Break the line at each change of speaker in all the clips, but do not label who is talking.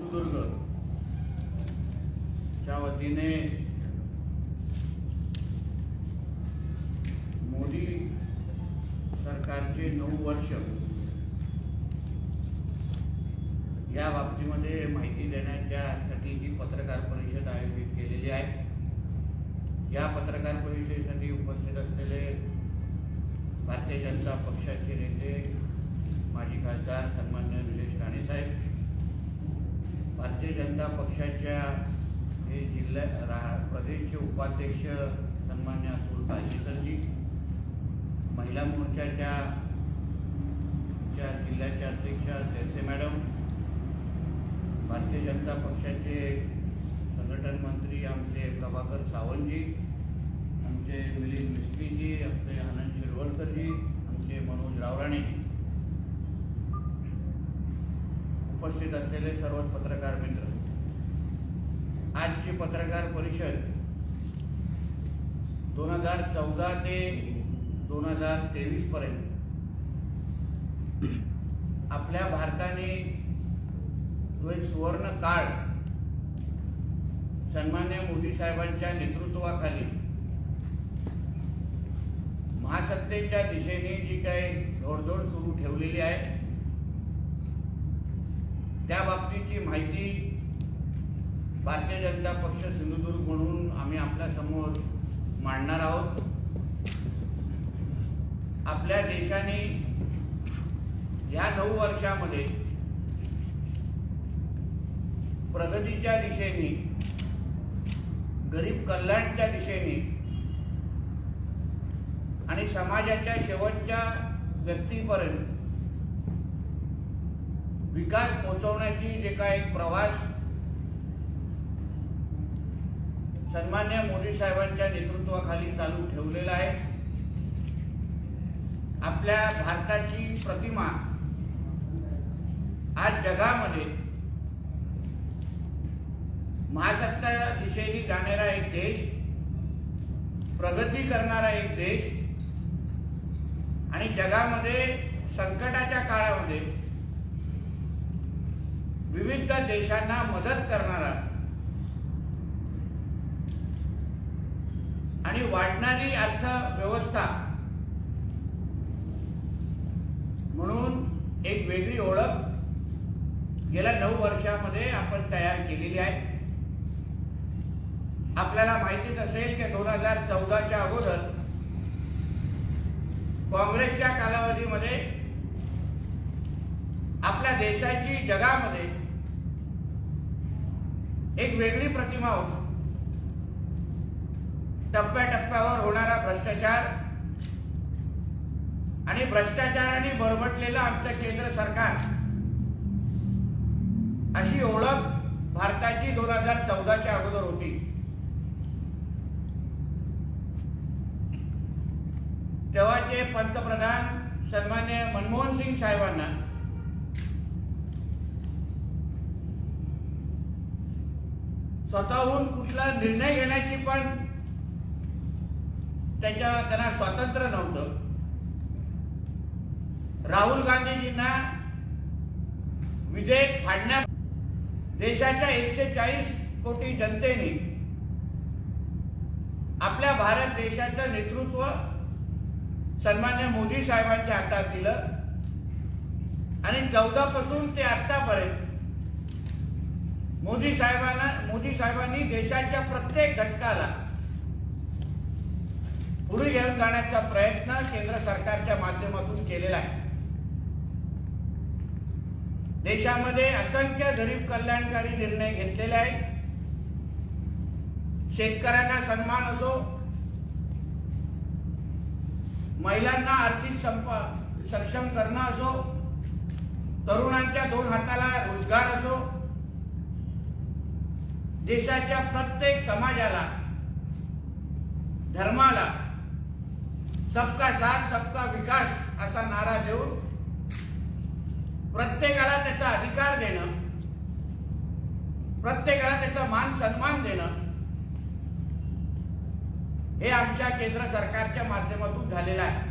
सिंधुदुर्गच्या वतीने मोदी सरकारचे 9 वर्ष या बाबतीमध्ये माहिती देण्यासाठी ही पत्रकार परिषद आयोजित केलेली आहे। या पत्रकार परिषदेसाठी उपस्थित असलेले भारतीय जनता पक्षाचे नेते माजी खासदार सन्माननीय निलेश राणे साहेब, भारतीय जनता पक्षाच्या हे जिल्हा प्रदेशचे उपाध्यक्ष सन्माननीय अतुल काशीकरजी, महिला मोर्चाच्या जिल्ह्याच्या अध्यक्षा देसे मॅडम, भारतीय जनता पक्षाचे संघटन मंत्री आमचे प्रभाकर सावंतजी, आमचे मिलिंद मिस्त्रीजी, आमचे आनंद शिरवळकरजी, आमचे मनोज रावराणेजी, उपस्थित असलेले सर्व पत्रकार मित्र, आजची पत्रकार परिषद 2014 ते 2023 पर्यंत आपल्या भारताने जो एक सुवर्ण काळ सन्माननीय मोदी साहेबांच्या नेतृत्वाखाली महासत्तेच्या दिशेने जी काही घोडदौड सुरू ठेवलेली आहे त्या बाबतीची माहिती भारतीय जनता पक्ष सिंधुदुर्ग म्हणून आम्ही आपल्या समोर मांडणार आहोत। आपल्या देशाने या 9 वर्षामध्ये प्रगतीच्या दिशेने, गरीब कल्याणच्या दिशेने आणि समाजाच्या शेवटच्या व्यक्तीपर्यंत विकास पोहोचवण्याची जे काही एक प्रवास सन्माननीय मोदी साहेबांच्या नेतृत्वाखाली चालू ठेवलेला आहे। आपल्या भारताची प्रतिमा आज जगामध्ये महासत्ता दिशेने जाणारा एक देश, प्रगती करणारा एक देश आणि जगामध्ये संकटाच्या काळामध्ये विविध देशांना मदत करणारा आणि वाढणारी अर्थव्यवस्था म्हणून एक वेगळी ओळख गेल्या 9 वर्षामध्ये आपण तयार केलेली आहे। आपल्याला माहितीच असेल की 2014च्या अगोदर काँग्रेसच्या कालावधीमध्ये आपल्या देशाची जगामध्ये एक वेगळी प्रतिमा होती। टप्प्याटप्प्यावर होणारा भ्रष्टाचार आणि भ्रष्टाचाराने बरबटलेलं आमचं केंद्र सरकार, अशी ओळख भारताची 2014च्या अगोदर होती। तेव्हाचे पंतप्रधान सन्माननीय मनमोहन सिंग साहेबांना स्वतःहून कुठला निर्णय घेण्याची पण त्यांना स्वातंत्र्य नव्हतं। राहुल गांधीजींना विधेयक फाडण्या देशाच्या 140 कोटी जनतेने आपल्या भारत देशाचं नेतृत्व सन्माननीय मोदी साहेबांच्या हातात दिलं आणि 14 पासून ते आतापर्यंत मोदी साहेबांनी देशाच्या प्रत्येक घटकाला पुढे घेऊन जाण्याचा प्रयत्न केंद्र सरकारच्या माध्यमातून केलेला आहे। देशामध्ये असंख्य गरीब कल्याणकारी निर्णय घेतलेले आहेत। शेतकऱ्यांना सन्मान असो, महिलांना आर्थिक सक्षम करणं असो, तरुणांच्या 2 हाताला रोजगार असो, देशाच्या प्रत्येक समाजाला, धर्माला सबका साथ सबका विकास असा नारा देऊन प्रत्येकाला त्याचा अधिकार देणं, प्रत्येकाला त्याचा मान सन्मान देणं, हे आमच्या केंद्र सरकारच्या माध्यमातून झालेलं आहे।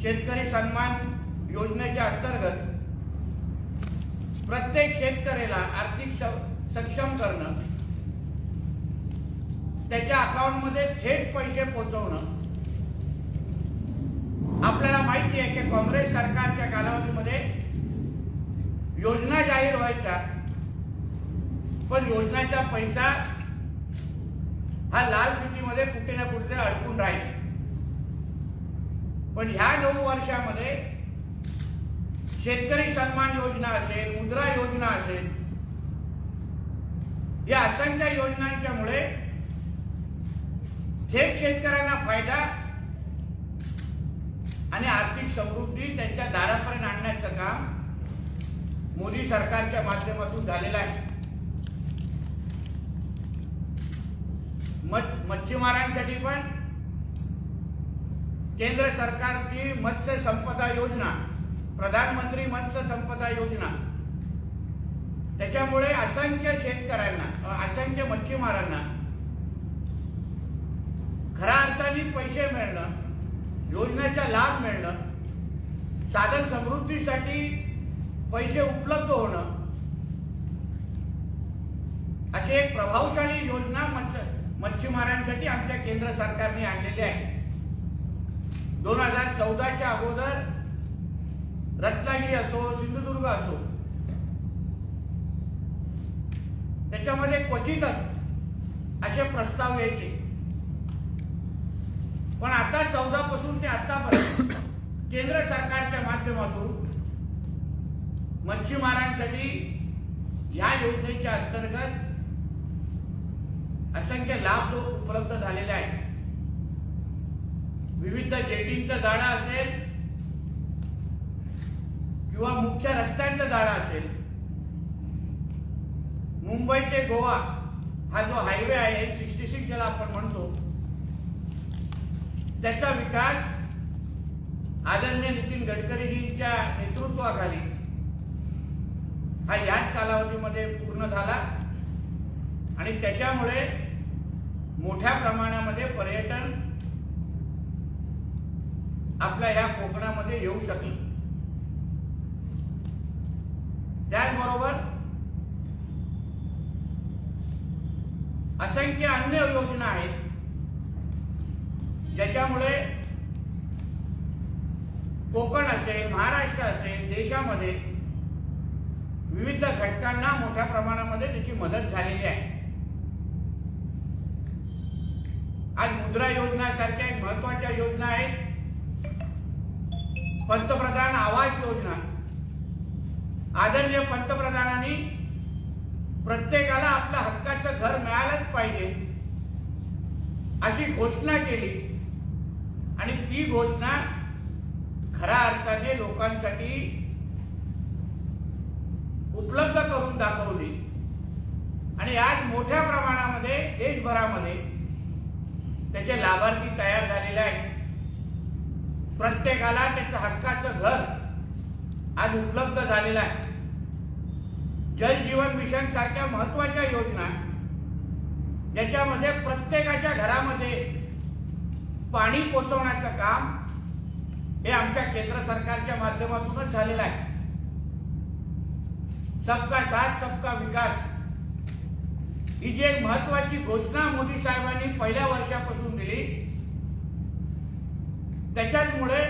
शेतकरी सन्मान योजनेच्या अंतर्गत प्रत्येक शेतकऱ्याला आर्थिक सक्षम करणं, त्याच्या अकाउंटमध्ये थेट पैसे पोहोचवणं. आपल्याला माहिती आहे की काँग्रेस सरकारच्या कालावधीमध्ये योजना जाहीर व्हायच्या, पण योजनेचा पैसा हा लाल पिटीमध्ये कुठे ना कुठे अडकून राहील. पण ह्या 9 वर्षामध्ये शेतकरी सन्मान योजना असेल, मुद्रा योजना असेल, या असंख्य योजनांच्यामुळे थेट शेतकऱ्यांना फायदा आणि आर्थिक समृद्धी त्यांच्या दारापर्यंत आणण्याचं काम मोदी सरकारच्या माध्यमातून झालेलं आहे. मच्छीमारांसाठी पण केंद्र सरकारची मत्स्य संपदा योजना, प्रधानमंत्री मत्स्य संपदा योजना, त्याच्यामुळे असंख्य शेतकऱ्यांना, असंख्य मच्छीमारांना खऱ्या अर्थाने पैसे मिळणं, योजनेचा लाभ मिळणं, साधन समृद्धीसाठी पैसे उपलब्ध होणं, अशी एक प्रभावशाली योजना मच्छीमारांसाठी आमच्या केंद्र सरकारने आणलेली आहे. 2014च्या अगोदर रत्नागिरी असो, सिंधुदुर्ग असो, त्याच्यामध्ये क्वचितच असे प्रस्ताव यायचे. पण आता 14 पासून ते आतापर्यंत केंद्र सरकारच्या माध्यमातून मच्छीमारांसाठी या योजनेच्या अंतर्गत असंख्य लाभ उपलब्ध झालेले आहेत. विविध जेटींचं जाळं असेल किंवा मुख्य रस्त्यांचं जाळं असेल, मुंबई ते गोवा हा जो हायवे आहे 66 ज्याला आपण म्हणतो, त्याचा विकास आदरणीय नितीन गडकरीजींच्या नेतृत्वाखाली हा याच कालावधीमध्ये पूर्ण झाला आणि त्याच्यामुळे मोठ्या प्रमाणामध्ये पर्यटन आपल्या ह्या कोकणामध्ये येऊ शकले. त्याचबरोबर असंख्य अन्य योजना आहेत ज्याच्यामुळे कोकण असेल, महाराष्ट्र असेल, देशामध्ये विविध घटकांना मोठ्या प्रमाणामध्ये त्याची मदत झालेली आहे. आज मुद्रा योजना सारख्या एक महत्वाच्या योजना आहेत. पंतप्रधान आवास योजना, आदरणीय पंतप्रधानांनी प्रत्येकाला आपल्या हक्काचं घर मिळालंच पाहिजे अशी घोषणा केली आणि ती घोषणा खऱ्या अर्थाने लोकांसाठी उपलब्ध करून दाखवली आणि आज मोठ्या प्रमाणामध्ये देशभरामध्ये त्याचे लाभार्थी तयार झालेले आहेत. प्रत्येकाला त्याचं हक्काचं घर आज उपलब्ध झालेलं आहे. जल जीवन मिशन सारख्या महत्वाच्या योजना ज्याच्यामध्ये प्रत्येकाच्या घरामध्ये पाणी पोहोचवण्याचं काम हे आमच्या केंद्र सरकारच्या माध्यमातूनच झालेलं आहे. सबका साथ सबका विकास ही जी एक महत्वाची घोषणा मोदी साहेबांनी पहिल्या वर्षापासून दिली, त्याच्यामुळे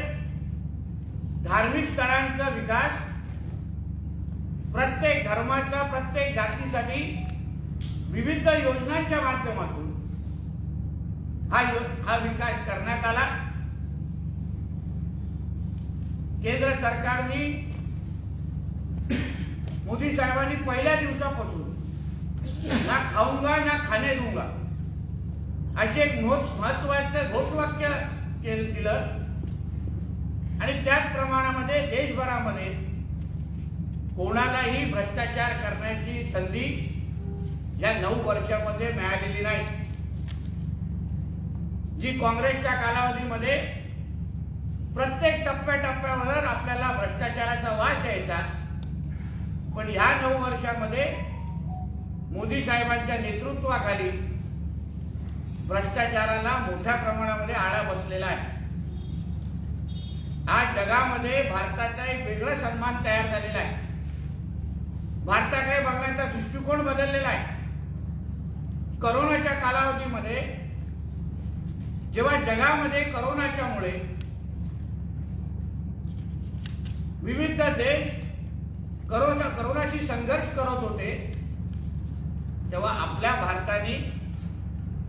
धार्मिक स्थळांचा विकास प्रत्येक धर्माच्या, प्रत्येक जातीसाठी विविध योजनांच्या माध्यमातून हा विकास करण्यात आला. केंद्र सरकारने मोदी साहेबांनी पहिल्या दिवसापासून ना खाऊंगा ना खाने दूंगा असे एक महत्वाचं घोषवाक्य दिलं आणि त्याच प्रमाणामध्ये देशभरामध्ये कोणालाही भ्रष्टाचार करण्याची संधी या 9 वर्षामध्ये मिळालेली नाही. जी काँग्रेसच्या कालावधीमध्ये प्रत्येक टप्प्याटप्प्यावर आपल्याला भ्रष्टाचाराचा वास यायचा, पण ह्या 9 वर्षामध्ये मोदी साहेबांच्या नेतृत्वाखाली भ्रष्टाचाराला मोठ्या प्रमाणामध्ये आळा बसलेला आहे. आज जगामध्ये भारताचा एक वेगळा सन्मान तयार झालेला आहे. भारताकडे बघण्याचा दृष्टिकोन बदललेला आहे. करोनाच्या कालावधीमध्ये जेव्हा जगामध्ये करोनाच्यामुळे विविध देश करोनाशी संघर्ष करत होते, तेव्हा आपल्या भारताने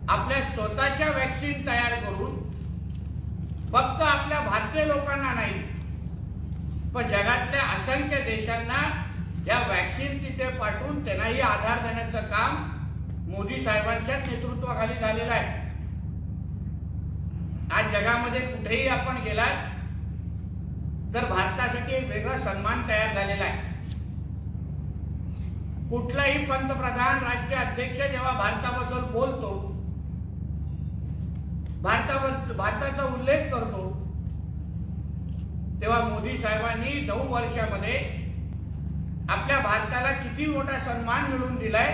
आपल्या स्वतःच्या वॅक्सिन तयार करून फक्त आपल्या भारतीय लोकांना नाही, पण जगातल्या असंख्य देशांना या वॅक्सिन तिथे पाठवून त्यांनाही आधार देण्याचं काम मोदी साहेबांच्या नेतृत्वाखाली झालेलं आहे. आज जगामध्ये कुठेही आपण गेलात तर भारतासाठी एक वेगळा सन्मान तयार झालेला आहे. कुठलाही पंतप्रधान, राष्ट्रीय अध्यक्ष जेव्हा भारताबद्दल बोलतो, भारताचा उल्लेख करतो, तेव्हा मोदी साहेबांनी 9 वर्षामध्ये आपल्या भारताला किती मोठा सन्मान मिळवून दिलाय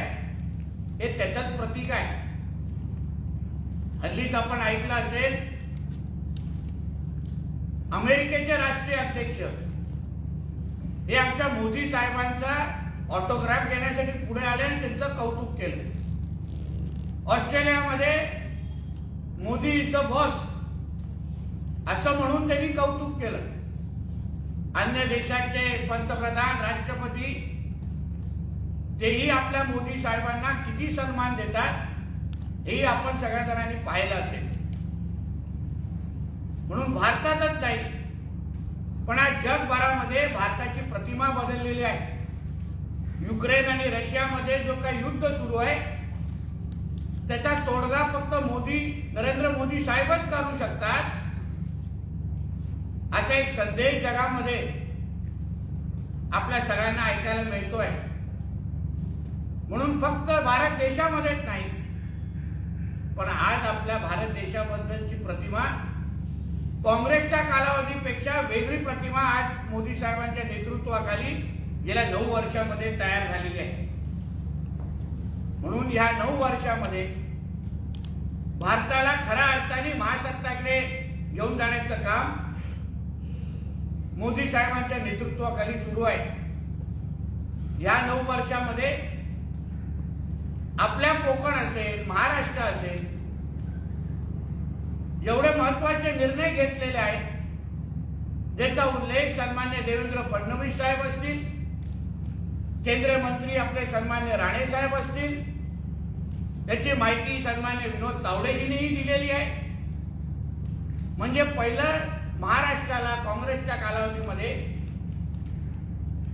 हे त्याचंच प्रतीक आहे. हल्लीच आपण ऐकलं असेल, अमेरिकेचे राष्ट्रीय अध्यक्ष हे आमच्या मोदी साहेबांचा ऑटोग्राफ घेण्यासाठी पुढे आले आणि त्यांचं कौतुक केलं. ऑस्ट्रेलियामध्ये मोदी इज द बॉस असं म्हणून त्यांनी कौतुक केलं. अन्य देशाचे पंतप्रधान, राष्ट्रपती तेही आपल्या मोदी साहेबांना किती सन्मान देतात हेही आपण सगळ्या जणांनी पाहिलं असेल. म्हणून भारतातच नाही, पण आज जगभरामध्ये भारताची प्रतिमा बदललेली आहे. युक्रेन आणि रशियामध्ये जो काही युद्ध सुरू आहे त्याचा तोडगा फक्त नरेंद्र मोदी साहेबच करू शकतात, असा एक संदेश जगामध्ये आपल्या सगळ्यांना ऐकायला मिळतोय. म्हणून फक्त भारत देशामध्येच नाही, पण आज आपल्या भारत देशाबद्दलची प्रतिमा काँग्रेसच्या कालावधीपेक्षा वेगळी प्रतिमा आज मोदी साहेबांच्या नेतृत्वाखाली गेल्या 9 वर्षामध्ये तयार झालेली आहे. म्हणून या 9 वर्षामध्ये भारताला खऱ्या अर्थाने महासत्ताकडे घेऊन जाण्याचं काम मोदी साहेबांच्या नेतृत्वाखाली सुरू आहे. या 9 वर्षामध्ये आपल्या कोकण असेल, महाराष्ट्र असेल, एवढे महत्वाचे निर्णय घेतलेले आहेत ज्याचा उल्लेख सन्मान्य देवेंद्र फडणवीस साहेब असतील, केंद्रीय मंत्री आपले सन्मान्य राणे साहेब असतील, त्याची माहिती सन्मान्य विनोद तावडेजींनीही दिलेली आहे. म्हणजे पहिलं महाराष्ट्राला काँग्रेसच्या कालावधीमध्ये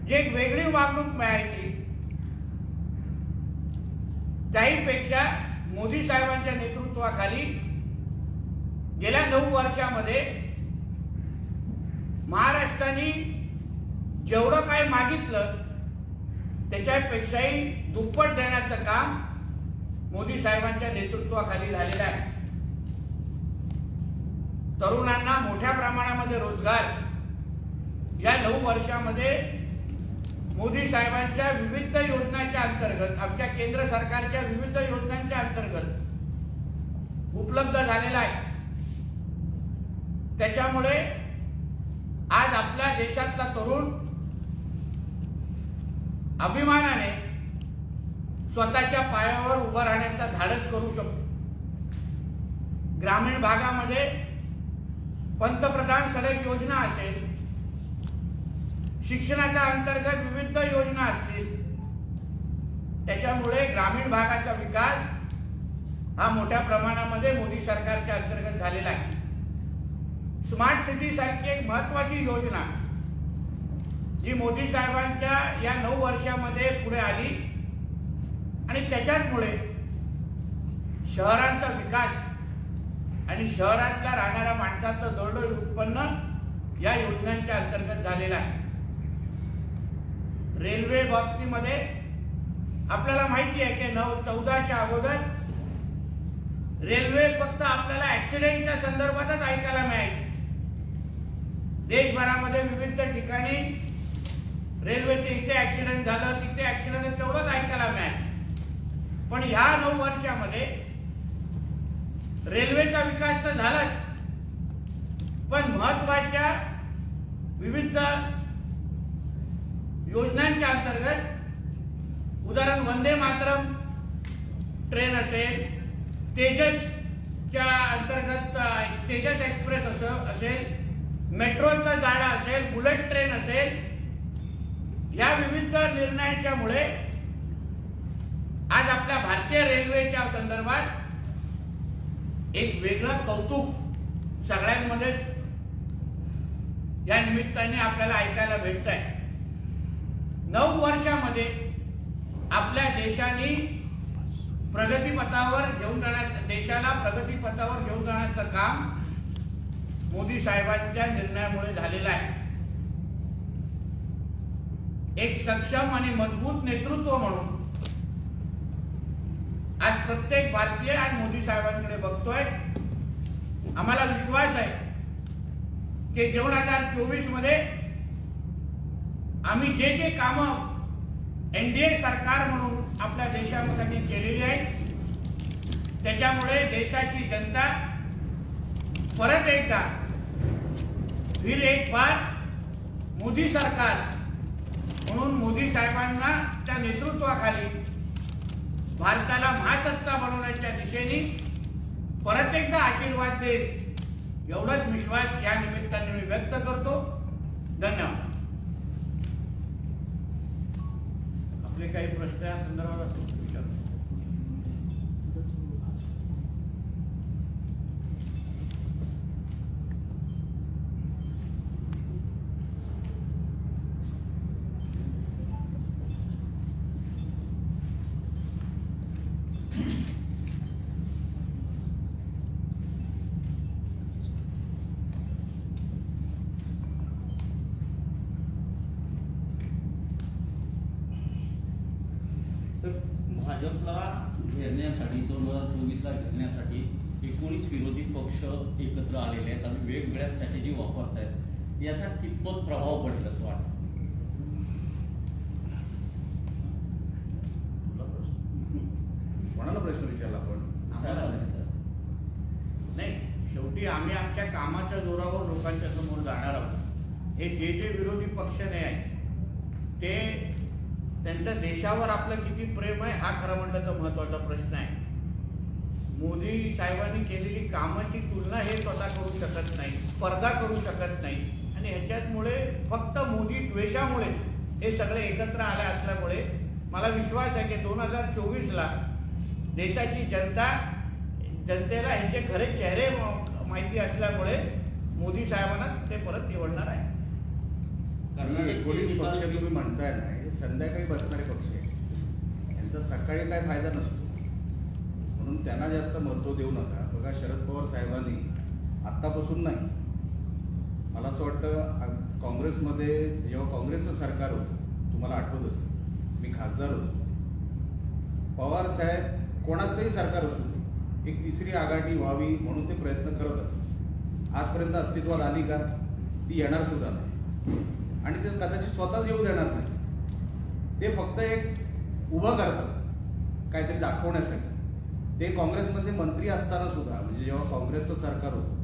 जी एक वेगळी वागणूक मिळायची, त्याहीपेक्षा मोदी साहेबांच्या नेतृत्वाखाली गेल्या 9 वर्षामध्ये महाराष्ट्राने जेवढं काय मागितलं त्याच्यापेक्षाही दुप्पट देण्याचं काम मोदी साहेबांच्या नेतृत्वाखाली झालेलं आहे. तरुणांना मोठ्या प्रमाणामध्ये रोजगार या 9 वर्षामध्ये मोदी साहेबांच्या विविध योजनांच्या अंतर्गत, आमच्या केंद्र सरकारच्या विविध योजनांच्या अंतर्गत उपलब्ध झालेला आहे. त्याच्यामुळे आज आपल्या देशातला तरुण अभिमानाने स्वतःच्या पायावर उभं राहण्याचा धाडस करू शकतो. ग्रामीण भागामध्ये पंतप्रधान सडक योजना असेल, शिक्षणाच्या अंतर्गत विविध योजना असतील, त्याच्यामुळे ग्रामीण भागाचा विकास हा मोठ्या प्रमाणामध्ये मोदी सरकारच्या अंतर्गत झालेला आहे. स्मार्ट सिटी सारखी एक महत्वाची योजना जी मोदी साहेबांच्या या 9 वर्षामध्ये पुढे आली आणि त्याच्यामुळे शहरांचा विकास आणि शहरातल्या राहणाऱ्या माणसाचं दरडोई उत्पन्न या योजनांच्या अंतर्गत झालेलं आहे. रेल्वे बाबतीमध्ये आपल्याला माहिती आहे की 14च्या अगोदर रेल्वे फक्त आपल्याला ऍक्सिडेंटच्या संदर्भातच ऐकायला मिळायची. देशभरामध्ये विविध ठिकाणी रेल्वेचे इथे ऍक्सिडेंट झालं, तिथे ऍक्सिडेंट, तेवढंच ऐकायला मिळालं. पण ह्या 9 वर्षामध्ये रेल्वेचा विकास तर झालाच, पण महत्वाच्या विविध योजनांच्या अंतर्गत उदाहरण वंदे मातरम ट्रेन असेल, तेजसच्या अंतर्गत तेजस एक्सप्रेस असेल, मेट्रोचा जाळा असेल, बुलेट ट्रेन असेल, या विविध निर्णयांच्या मुळे आज आपल्या भारतीय रेल्वेच्या संदर्भात एक वेगळं कौतुक सगळ्यांमध्ये या निमित्ताने आपल्याला ऐकायला भेटत आहे। 9 वर्षामध्ये आपल्या देशाला प्रगतीपथावर घेऊन जाण्याचं काम मोदी साहेबांच्या निर्णयामुळे झालेलं आहे। एक सक्षम आणि मजबूत नेतृत्व म्हणून आज प्रत्येक भारतीय आज मोदी साहेबांकडे बघतोय। आम्हाला विश्वास आहे की 2024 मध्ये आम्ही जे कामं एनडीए सरकार म्हणून आपल्या देशासाठी केलेली आहे त्याच्यामुळे देशाची जनता परत एकदा फिर एक बार मोदी सरकार म्हणून मोदी साहेबांना त्या नेतृत्वाखाली भारताला महासत्ता बनवण्याच्या दिशेने परत एकदा आशीर्वाद देईल एवढाच विश्वास या निमित्ताने मी व्यक्त करतो। धन्यवाद। आपले काही प्रश्न या संदर्भात विचारू।
भाजपला घेरण्यासाठी 2024ला घेरण्यासाठी 19 विरोधी पक्ष एकत्र आलेले आहेत आणि वेगवेगळ्या स्ट्रॅटेजी वापरत आहेत। याचा कितपत प्रभाव पडेल असं वाटतं?
कोणाला प्रश्न विचारला आपण?
नाही, शेवटी आम्ही आमच्या कामाच्या जोरावर लोकांच्या समोर जाणार आहोत। हे जे विरोधी पक्ष नाही आहे ते त्यांच्या देशावर आपलं किती प्रेम आहे हा खरं म्हणलं तर महत्वाचा प्रश्न आहे। मोदी साहेबांनी केलेली कामाची तुलना हे स्वतः करू शकत नाही, स्पर्धा करू शकत नाही आणि ह्याच्यामुळे फक्त मोदी द्वेषामुळे हे सगळे एकत्र आले असल्यामुळे मला विश्वास आहे की 2024ला देशाची जनतेला ह्याचे खरे चेहरे माहिती असल्यामुळे मोदी साहेबांना ते परत निवडणार आहे।
कर्नाटक पक्ष तुम्ही म्हणताय ना, हे संध्याकाळी बसणारे पक्ष आहे, यांचा सकाळी काय फायदा नसतो म्हणून त्यांना जास्त महत्व देऊ नका। बघा, शरद पवार साहेबांनी आत्तापासून नाही, मला असं वाटतं काँग्रेसमध्ये जेव्हा काँग्रेसचं सरकार होतं, तुम्हाला आठवत असेल, मी खासदार होतो, पवार साहेब कोणाचंही सरकार असू दे एक तिसरी आघाडी व्हावी म्हणून ते प्रयत्न करत असतात। आजपर्यंत अस्तित्वात आली का? ती येणार सुद्धा नाही आणि ते कदाचित स्वतःच येऊ देणार नाही। ते फक्त एक उभं करतात काहीतरी दाखवण्यासाठी। ते काँग्रेसमध्ये मंत्री असताना सुद्धा, म्हणजे जेव्हा काँग्रेसचं सरकार होतं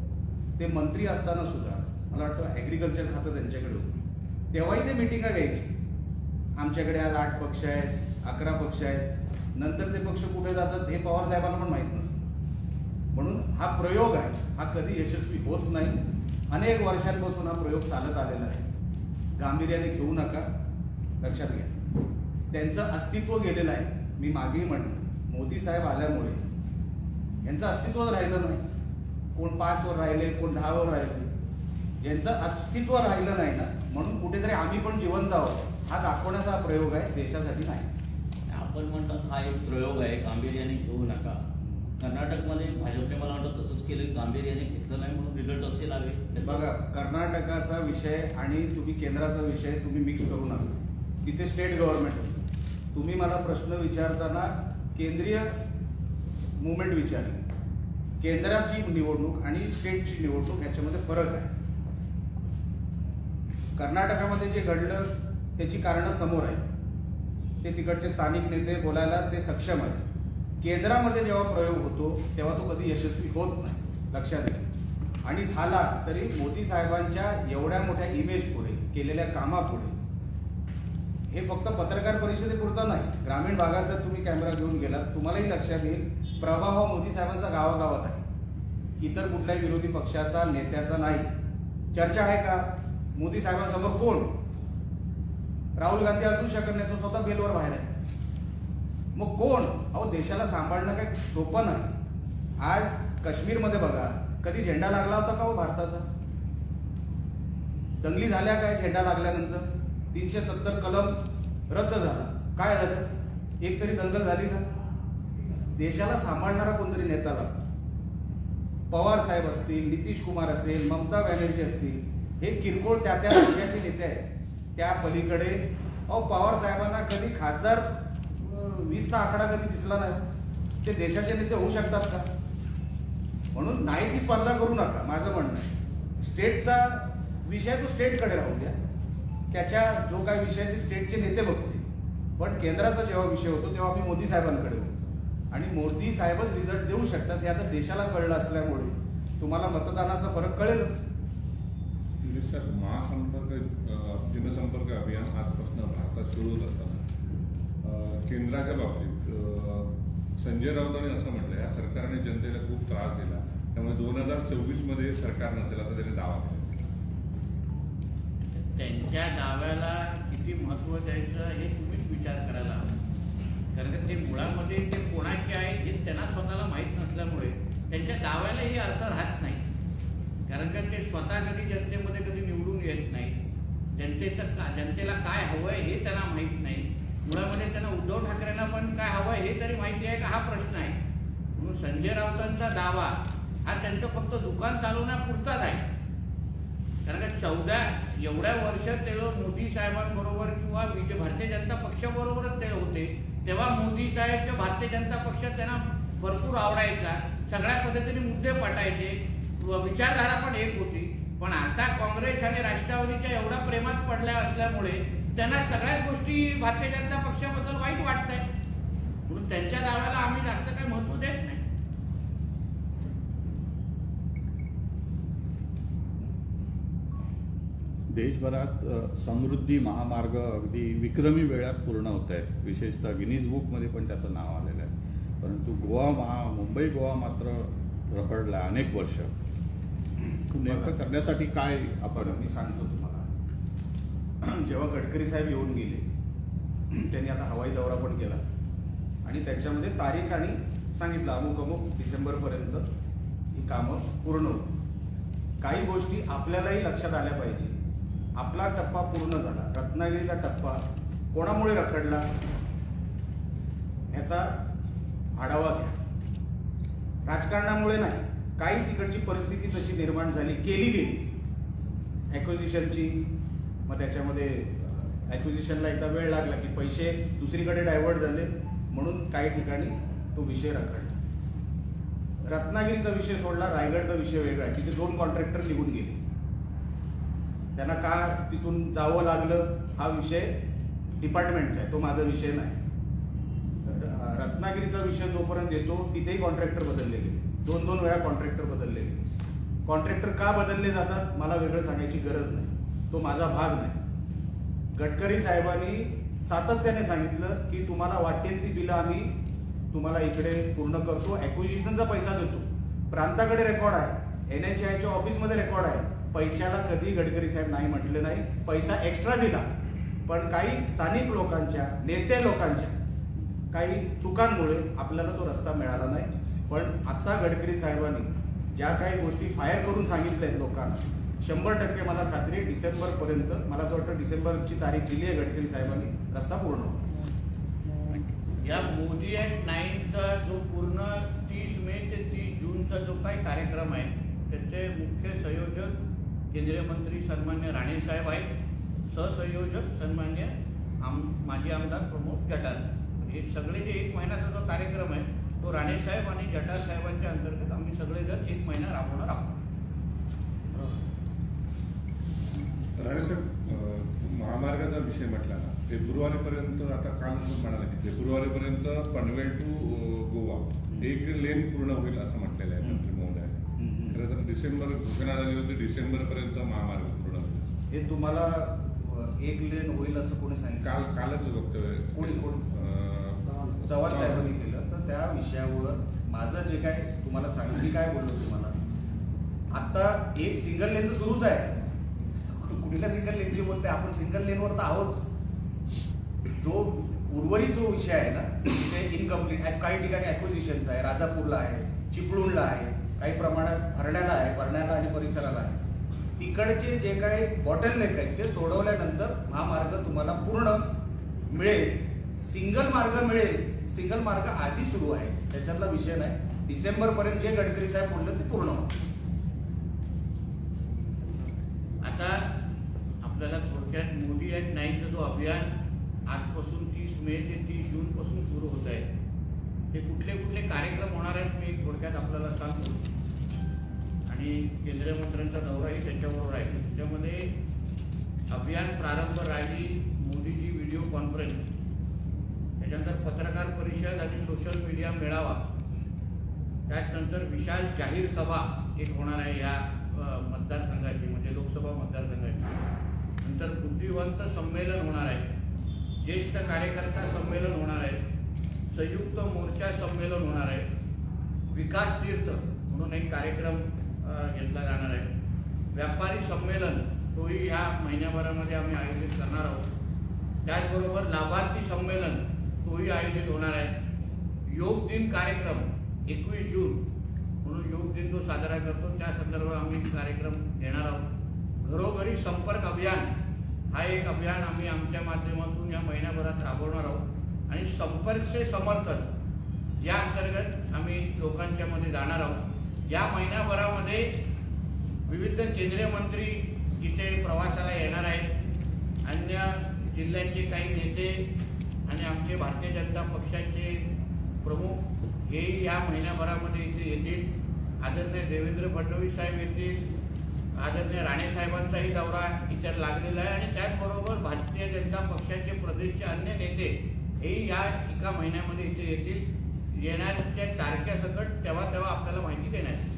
ते मंत्री असताना सुद्धा मला वाटतं ॲग्रिकल्चर खातं त्यांच्याकडे होतं, तेव्हाही ते मिटिंगा घ्यायची। आमच्याकडे आज 8 पक्ष आहेत, 11 पक्ष आहेत, नंतर ते पक्ष कुठे जातात हे पवार साहेबांना पण माहीत नसतं। म्हणून हा प्रयोग आहे, हा कधी यशस्वी होत नाही। अनेक वर्षांपासून हा प्रयोग चालत आलेला आहे, गांभीर्याने घेऊ नका, लक्षात घ्या। त्यांचं अस्तित्व गेलेलं आहे। मी मागेही म्हटलं, मोदी साहेब आल्यामुळे यांचं अस्तित्व राहिलं नाही। कोण 5 वर राहिले, कोण 10 वर राहिले, यांचं अस्तित्व राहिलं नाही ना, म्हणून कुठेतरी आम्ही पण जिवंत आहोत हा दाखवण्याचा प्रयोग आहे, देशासाठी नाही।
आपण म्हणतात हा एक प्रयोग आहे, गांभीर्याने घेऊ नका। कर्नाटकमध्ये भाजपने मला वाटतं तसंच केलं, गांभीर्याने घेतलं नाही म्हणून रिझल्ट असे लागले।
बघा, कर्नाटकाचा विषय आणि तुम्ही केंद्राचा विषय तुम्ही मिक्स करू नका। तिथे स्टेट गव्हर्नमेंट होतं। तुम्ही मला प्रश्न विचारताना केंद्रीय मुवमेंट विचारली, केंद्राची निवडणूक आणि स्टेटची निवडणूक याच्यामध्ये फरक आहे। कर्नाटकामध्ये जे घडलं त्याची कारणं समोर आहे, ते तिकडचे स्थानिक नेते बोलायला ते सक्षम आहेत। केंद्रामध्ये जेव्हा प्रयोग होतो तेव्हा तो कधी यशस्वी होत नाही, लक्षात घ्या। आणि झाला तरी मोदी साहेबांच्या एवढ्या मोठ्या इमेज पुढे, केलेल्या कामापुढे हे फक्त पत्रकार परिषदेपुरतं नाही, ग्रामीण भागात जर तुम्ही कॅमेरा घेऊन गेलात तुम्हालाही लक्षात येईल प्रभाव हा मोदी साहेबांचा गावागावात आहे. इतर कुठल्याही विरोधी पक्षाचा नेत्याचा नाही. चर्चा आहे का मोदी साहेबांसमोर कोण? राहुल गांधी असू शकत नाही, तो स्वतः बेलवर बाहेर आहे. मग कोण? अहो देशाला सांभाळणं काही सोपं नाही. आज काश्मीरमध्ये बघा, कधी झेंडा लागला होता का हो भारताचा? दंगली झाल्या काय झेंडा लागल्यानंतर? 370 कलम रद्द झाला. काय झालं? एक तरी दंगल झाली का? देशाला सांभाळणारा कोणतरी नेता लागतो. पवार साहेब असतील, नितीश कुमार असेल, ममता बॅनर्जी असतील, हे किरकोळ त्या राज्याचे नेते आहेत. त्या पलीकडे अहो पवार साहेबांना कधी खासदार 20चा आकडा कधी दिसला नाही. ते देशाचे नेते होऊ शकतात का? म्हणून नाही ती स्पर्धा करू नका. माझं म्हणणं आहे स्टेटचा विषय तो स्टेटकडे राहू द्या. त्याच्या जो काही विषय ते स्टेटचे नेते बघते. पण केंद्राचा जेव्हा विषय होतो तेव्हा आम्ही मोदी साहेबांकडे होतो आणि मोदी साहेबच रिझल्ट देऊ शकतात. हे आता देशाला कळलं असल्यामुळे तुम्हाला मतदानाचा फरक कळेलच.
सर, महासंपर्क जनसंपर्क अभियान आजपासून भारतात सुरू होत असताना केंद्राच्या बाबतीत संजय राऊतांनी असं म्हटलं या सरकारने जनतेला खूप त्रास दिला, त्यामुळे 2024 मध्ये सरकार नसेल असा त्यांनी दावा केला.
त्यांच्या दाव्याला किती महत्व द्यायचं हे तुम्हीच विचार करायला हवा. कारण ते मुळामध्ये ते कोणाचे आहेत हे त्यांना स्वतःला माहीत नसल्यामुळे त्यांच्या दाव्यालाही अर्थ राहत नाही. कारण का ते स्वतः कधी जनतेमध्ये कधी निवडून येत नाही. जनतेला काय हवंय हे त्यांना माहीत नाही. मुळामध्ये त्यांना उद्धव ठाकरेंना पण काय हवंय हे तरी माहिती आहे का हा प्रश्न आहे. म्हणून संजय राऊतांचा दावा हा त्यांचं फक्त दुकान चालवण्यापुरताच आहे. कारण का 14 एवढ्या वर्ष ते मोदी साहेबांबरोबर किंवा भारतीय जनता पक्षाबरोबरच ते होते, तेव्हा मोदी साहेब भारतीय जनता पक्ष त्यांना भरपूर आवडायचा. सगळ्या पद्धतीने मुद्दे पटायचे, विचारधारा पण एक होती. पण आता काँग्रेस आणि राष्ट्रवादीच्या एवढ्या प्रेमात पडल्या असल्यामुळे त्यांना सगळ्याच गोष्टी भारतीय जनता पक्षाबद्दल वाईट वाटत आहेत. म्हणून त्यांच्या दाव्याला आम्ही जास्त काही महत्व देत नाही.
देशभरात समृद्धी महामार्ग अगदी विक्रमी वेळात पूर्ण होत आहेत. विशेषतः गिनीज बुकमध्ये पण त्याचं नाव आलेलं आहे. परंतु मुंबई गोवा मात्र रखडला अनेक वर्ष. नेमकं करण्यासाठी काय आपण?
मी सांगतो तुम्हाला. जेव्हा गडकरी साहेब येऊन गेले त्यांनी आता हवाई दौरा पण केला आणि त्याच्यामध्ये तारीख आणि सांगितलं अमुक अमुक डिसेंबरपर्यंत ही कामं पूर्ण होती. काही गोष्टी आपल्यालाही लक्षात आल्या पाहिजे. आपला टप्पा पूर्ण झाला, रत्नागिरीचा टप्पा कोणामुळे रखडला ह्याचा आढावा घ्या. राजकारणामुळे नाही, काही तिकडची परिस्थिती तशी निर्माण झाली, केली गेली ॲक्विजिशनची. मग त्याच्यामध्ये ॲक्विजिशनला एकदा वेळ लागला की पैसे दुसरीकडे डायव्हर्ट झाले म्हणून काही ठिकाणी तो विषय रखडला. रत्नागिरीचा विषय सोडला, रायगडचा विषय वेगळा आहे. तिथे 2 कॉन्ट्रॅक्टर निघून गेले. त्यांना का तिथून जावं लागलं हा विषय डिपार्टमेंटचा आहे, तो माझा विषय नाही. रत्नागिरीचा विषय जोपर्यंत येतो तिथेही कॉन्ट्रॅक्टर बदलले गेले. 2 वेळा कॉन्ट्रॅक्टर बदलले गेले. कॉन्ट्रॅक्टर का बदलले जातात मला वेगळं सांगायची गरज नाही, तो माझा भाग नाही. गडकरी साहेबांनी सातत्याने सांगितलं की तुम्हाला वाटेल ती बिलं आम्ही तुम्हाला इकडे पूर्ण करतो, ॲक्विजिशनचा पैसा देतो. प्रांताकडे रेकॉर्ड आहे, NHAIच्या ऑफिसमध्ये रेकॉर्ड आहे. पैशाला कधी गडकरी साहेब नाही म्हटले नाही. पैसा एक्स्ट्रा दिला, पण काही स्थानिक लोकांच्या नेते लोकांच्या काही चुकांमुळे आपल्याला तो रस्ता मिळाला नाही. पण आता गडकरी साहेबांनी ज्या काही गोष्टी फायर करून सांगितल्या आहेत लोकांना, 100% मला खात्री आहे डिसेंबरपर्यंत, मला असं वाटतं डिसेंबरची तारीख दिली आहे गडकरी साहेबांनी, रस्ता पूर्ण होतो.
या मोदी ॲट 9चा जो पूर्ण 30 मे ते 30 जूनचा जो काही कार्यक्रम आहे त्याचे मुख्य संयोजक केंद्रीय मंत्री सन्मान्य राणे साहेब आहेत. सहसंयोजक सन्मान्य माजी आमदार प्रमोद जठार. हे सगळे जे 1 महिन्याचा जो कार्यक्रम आहे तो राणे साहेब आणि जठार साहेबांच्या अंतर्गत आम्ही सगळेजण 1 महिना राबवणार आहोत.
राणे साहेब, महामार्गाचा विषय म्हटला ना, फेब्रुवारीपर्यंत आता काल म्हणाला की फेब्रुवारीपर्यंत पनवेल टू गोवा 1 लेन पूर्ण होईल असं म्हटलेलं आहे मंत्री महोदयाने. खरं तर डिसेंबर घोषणा झाली होती, डिसेंबरपर्यंत महामार्ग पूर्ण होईल.
हे तुम्हाला एक लेन होईल असं कोणी सांगितलं?
कालच वक्तव्य
कोणी?
अं,
चव्हाण साहेबांनी केलं. तर त्या विषयावर माझं जे काय तुम्हाला सांगितलं, मी काय बोललो तुम्हाला, आता एक सिंगल लेन तर सुरूच आहे. कुठल्या सिंगल लेनची बोलते आपण? सिंगल लेनवर तर आहोत. जो उर्वरित जो विषय आहे ना, ते इनकम्प्लीट आहे. काही ठिकाणी ॲक्विजिशनचा आहे, राजापूरला आहे, चिपळूणला आहे, काही प्रमाणात भरण्याला आहे, भरण्याला आणि परिसराला आहे. तिकडचे जे काही बॉटलनेक आहेत ते सोडवल्यानंतर महामार्ग तुम्हाला पूर्ण मिळेल. सिंगल मार्ग मिळेल. सिंगल मार्ग आजही सुरू आहे, त्याच्यातला विषय नाही. डिसेंबरपर्यंत जे गडकरी साहेब बोलले ते पूर्ण होईल.
आता आपल्याला थोडक्यात मोदी ॲट 9 जो अभियान आजपासून 30 मे ते 30 जून पासून सुरू होत आहे, ते कुठले कुठले कार्यक्रम होणार आहेत मी थोडक्यात आपल्याला सांगतो. आणि केंद्रीय मंत्र्यांचा दौराही त्याच्याबरोबर आहे. त्याच्यामध्ये अभियान प्रारंभ रॅली, मोदीजी व्हिडिओ कॉन्फरन्स, त्याच्यानंतर पत्रकार परिषद आणि सोशल मीडिया मेळावा, त्याच्यानंतर विशाल जाहीर सभा एक होणार आहे या मतदारसंघाची, म्हणजे लोकसभा मतदारसंघाची. नंतर बुद्धिवंत संमेलन होणार आहे, ज्येष्ठ कार्यकर्ता संमेलन होणार आहे, संयुक्त मोर्चा संमेलन होणार आहे, विकास तीर्थ म्हणून एक कार्यक्रम घेतला जाणार आहे, व्यापारी संमेलन तोही या महिन्याभरामध्ये आम्ही आयोजित करणार आहोत. त्याचबरोबर लाभार्थी संमेलन तोही आयोजित होणार आहे. योग दिन कार्यक्रम 21 जून म्हणून योग दिन जो साजरा करतो त्या संदर्भात आम्ही कार्यक्रम घेणार आहोत. घरोघरी संपर्क अभियान हा एक अभियान आम्ही आमच्या माध्यमातून या महिन्याभरात राबवणार आहोत. आणि संपर्क से समर्थन या अंतर्गत आम्ही लोकांच्या मध्ये जाणार आहोत. या महिन्याभरामध्ये विविध केंद्रीय मंत्री इथे प्रवासाला येणार आहेत. अन्य जिल्ह्यांचे काही नेते आणि आमचे भारतीय जनता पक्षाचे प्रमुख हेही या महिन्याभरामध्ये इथे येतील. आदरणीय देवेंद्र फडणवीस साहेब येतील. आदरणीय राणे साहेबांचाही दौरा इथे लागलेला आहे. आणि त्याचबरोबर भारतीय जनता पक्षाचे प्रदेशचे अन्य नेते हेही या एका महिन्यामध्ये इथे येतील. येण्याच्या तारखेसकट तेव्हा आपल्याला माहिती देण्यात येईल.